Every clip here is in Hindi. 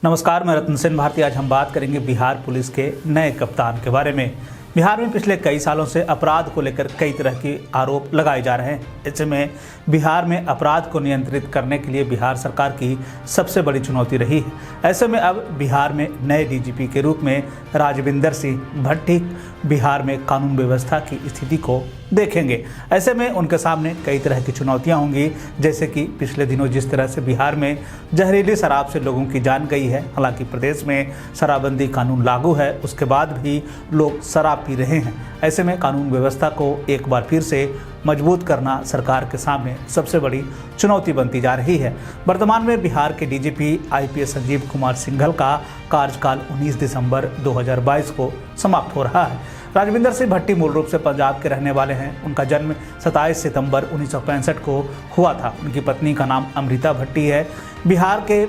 नमस्कार, मैं रत्न सेन भारती। आज हम बात करेंगे बिहार पुलिस के नए कप्तान के बारे में। बिहार में पिछले कई सालों से अपराध को लेकर कई तरह के आरोप लगाए जा रहे हैं। ऐसे में बिहार में अपराध को नियंत्रित करने के लिए बिहार सरकार की सबसे बड़ी चुनौती रही है। ऐसे में अब बिहार में नए डीजीपी के रूप में राजविंदर सिंह भट्टी बिहार में कानून व्यवस्था की स्थिति को देखेंगे। ऐसे में उनके सामने कई तरह की चुनौतियां होंगी, जैसे कि पिछले दिनों जिस तरह से बिहार में जहरीली शराब से लोगों की जान गई है। हालांकि प्रदेश में शराबबंदी कानून लागू है, उसके बाद भी लोग शराब पी रहे हैं। ऐसे में कानून व्यवस्था को एक बार फिर से मजबूत करना सरकार के सामने सबसे बड़ी चुनौती बनती जा रही है। वर्तमान में बिहार के डीजीपी आईपीएस संजीव कुमार सिंघल का कार्यकाल 19 दिसंबर 2022 को समाप्त हो रहा है। राजविंदर सिंह भट्टी मूल रूप से पंजाब के रहने वाले हैं। उनका जन्म 27 सितंबर 1965 को हुआ था। उनकी पत्नी का नाम अमृता भट्टी है। बिहार के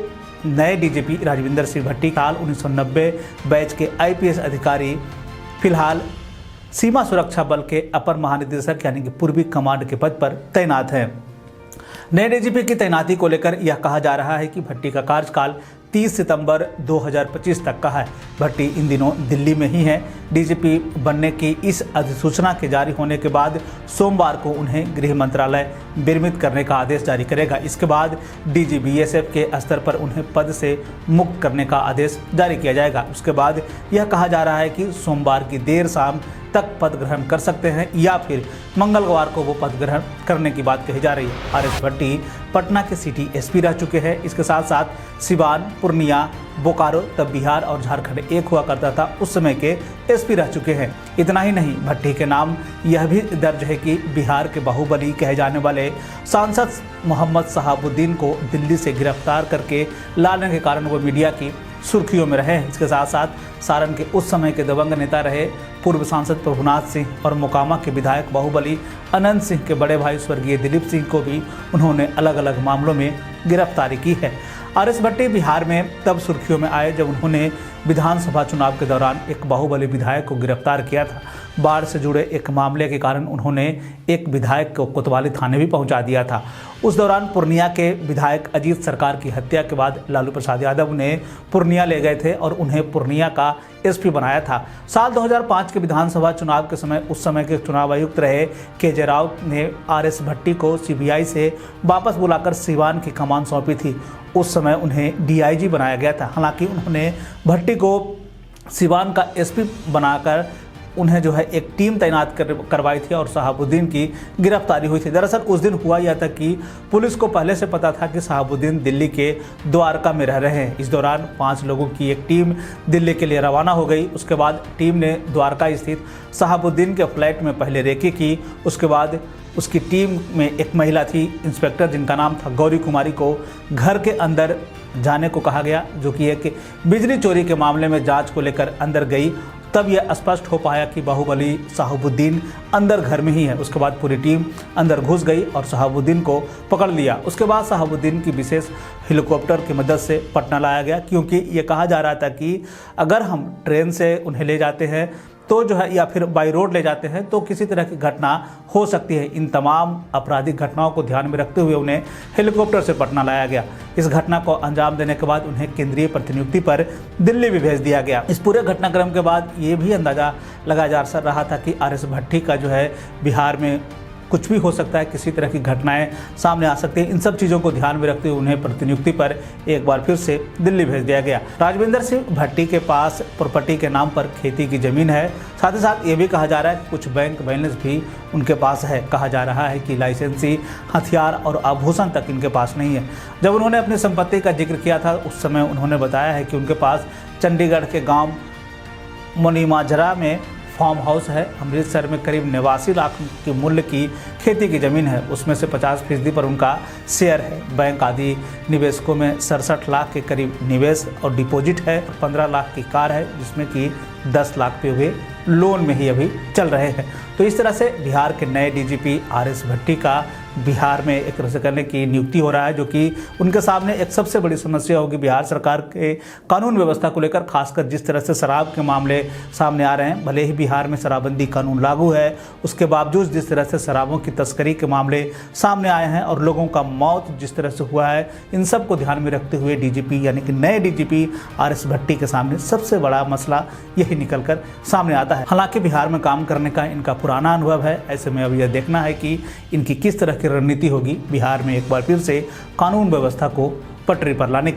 नए डीजीपी राजविंदर सिंह भट्टी साल 1990 बैच के आईपीएस अधिकारी, फिलहाल सीमा सुरक्षा बल के अपर महानिदेशक यानी कि पूर्वी कमांड के पद पर तैनात हैं। नए डीजीपी की तैनाती को लेकर यह कहा जा रहा है कि भट्टी का कार्यकाल 30 सितंबर 2025 तक का है। भट्टी इन दिनों दिल्ली में ही हैं। डीजीपी बनने की इस अधिसूचना के जारी होने के बाद सोमवार को उन्हें गृह मंत्रालय विरमित करने का आदेश जारी करेगा। इसके बाद डीजी बीएसएफ के स्तर पर उन्हें पद से मुक्त करने का आदेश जारी किया जाएगा। उसके बाद यह कहा जा रहा है कि सोमवार की देर शाम तक पद ग्रहण कर सकते हैं या फिर मंगलवार को वो पद ग्रहण करने की बात कही जा रही है। आरएस भट्टी पटना के सिटी एसपी रह चुके हैं। इसके साथ साथ सिवान, पूर्णिया, बोकारो, तब बिहार और झारखंड एक हुआ करता था, उस समय के एसपी रह चुके हैं। इतना ही नहीं, भट्टी के नाम यह भी दर्ज है कि बिहार के बाहुबली कहे जाने वाले सांसद मोहम्मद शहाबुद्दीन को दिल्ली से गिरफ्तार करके लाने के कारण वो मीडिया की सुर्खियों में रहे हैं। इसके साथ साथ सारण के उस समय के दबंग नेता रहे पूर्व सांसद प्रभुनाथ सिंह और मोकामा के विधायक बाहुबली अनंत सिंह के बड़े भाई स्वर्गीय दिलीप सिंह को भी उन्होंने अलग अलग मामलों में गिरफ्तारी की है। आरएस भट्टी बिहार में तब सुर्खियों में आए जब उन्होंने विधानसभा चुनाव के दौरान एक बाहुबली विधायक को गिरफ्तार किया था। बाढ़ से जुड़े एक मामले के कारण उन्होंने एक विधायक को कोतवाली थाने भी पहुंचा दिया था। उस दौरान पूर्णिया के विधायक अजीत सरकार की हत्या के बाद लालू प्रसाद यादव ने पूर्णिया ले गए थे और उन्हें पूर्णिया का एसपी बनाया था। साल 2005 के विधानसभा चुनाव के समय उस समय के चुनाव आयुक्त रहे के राव ने आरएस भट्टी को सीबीआई से वापस बुलाकर सिवान की कमान सौंपी थी। उस समय उन्हें डीआईजी बनाया गया था। हालांकि उन्होंने भट्टी को सिवान का एसपी बनाकर उन्हें एक टीम तैनात करवाई थी और शहाबुद्दीन की गिरफ्तारी हुई थी। दरअसल उस दिन हुआ यह था कि पुलिस को पहले से पता था कि शहाबुद्दीन दिल्ली के द्वारका में रह रहे हैं। इस दौरान 5 लोगों की एक टीम दिल्ली के लिए रवाना हो गई। उसके बाद टीम ने द्वारका स्थित शहाबुद्दीन के फ्लैट में पहले रेकी की। उसके बाद उसकी टीम में एक महिला थी, इंस्पेक्टर, जिनका नाम था गौरी कुमारी, को घर के अंदर जाने को कहा गया, जो कि एक बिजली चोरी के मामले में जांच को लेकर अंदर गई। तब यह स्पष्ट हो पाया कि बाहुबली शहाबुद्दीन अंदर घर में ही है। उसके बाद पूरी टीम अंदर घुस गई और शहाबुद्दीन को पकड़ लिया। उसके बाद शहाबुद्दीन की विशेष हेलीकॉप्टर की मदद से पटना लाया गया, क्योंकि ये कहा जा रहा था कि अगर हम ट्रेन से उन्हें ले जाते हैं तो या फिर बाई रोड ले जाते हैं तो किसी तरह की घटना हो सकती है। इन तमाम आपराधिक घटनाओं को ध्यान में रखते हुए उन्हें हेलीकॉप्टर से पटना लाया गया। इस घटना को अंजाम देने के बाद उन्हें केंद्रीय प्रतिनियुक्ति पर दिल्ली भी भेज दिया गया। इस पूरे घटनाक्रम के बाद ये भी अंदाजा लगाया जा रहा था कि आरएस भट्टी का बिहार में कुछ भी हो सकता है, किसी तरह की घटनाएं सामने आ सकती हैं। इन सब चीज़ों को ध्यान में रखते हुए उन्हें प्रतिनियुक्ति पर एक बार फिर से दिल्ली भेज दिया गया। राजविंदर सिंह भट्टी के पास प्रॉपर्टी के नाम पर खेती की ज़मीन है। साथ ही साथ ये भी कहा जा रहा है कि कुछ बैंक बैलेंस भी उनके पास है। कहा जा रहा है कि लाइसेंसी, हथियार और आभूषण तक इनके पास नहीं है। जब उन्होंने अपनी संपत्ति का जिक्र किया था उस समय उन्होंने बताया है कि उनके पास चंडीगढ़ के गाँव मोनीमाजरा में फार्म हाउस है। अमृतसर में करीब 89 लाख के मूल्य की खेती की ज़मीन है, उसमें से 50% पर उनका शेयर है। बैंक आदि निवेशकों में 67 लाख के करीब निवेश और डिपॉजिट है। 15 लाख की कार है, जिसमें कि 10 लाख पे हुए लोन में ही अभी चल रहे हैं। तो इस तरह से बिहार के नए डीजीपी आरएस भट्टी का बिहार में एक तरह से करने की नियुक्ति हो रहा है, जो कि उनके सामने एक सबसे बड़ी समस्या होगी बिहार सरकार के कानून व्यवस्था को लेकर, खासकर जिस तरह से शराब के मामले सामने आ रहे हैं। भले ही बिहार में शराबबंदी कानून लागू है, उसके बावजूद जिस तरह से शराबों की तस्करी के मामले सामने आए हैं और लोगों का मौत जिस तरह से हुआ है, इन सब को ध्यान में रखते हुए डीजीपी यानी कि नए डीजीपी आर.एस. भट्टी के सामने सबसे बड़ा मसला यही निकलकर सामने आता है। हालांकि बिहार में काम करने का इनका पुराना अनुभव है, ऐसे में अब यह देखना है कि इनकी किस तरह की रणनीति होगी बिहार में एक बार फिर से कानून व्यवस्था को पटरी पर लाने की।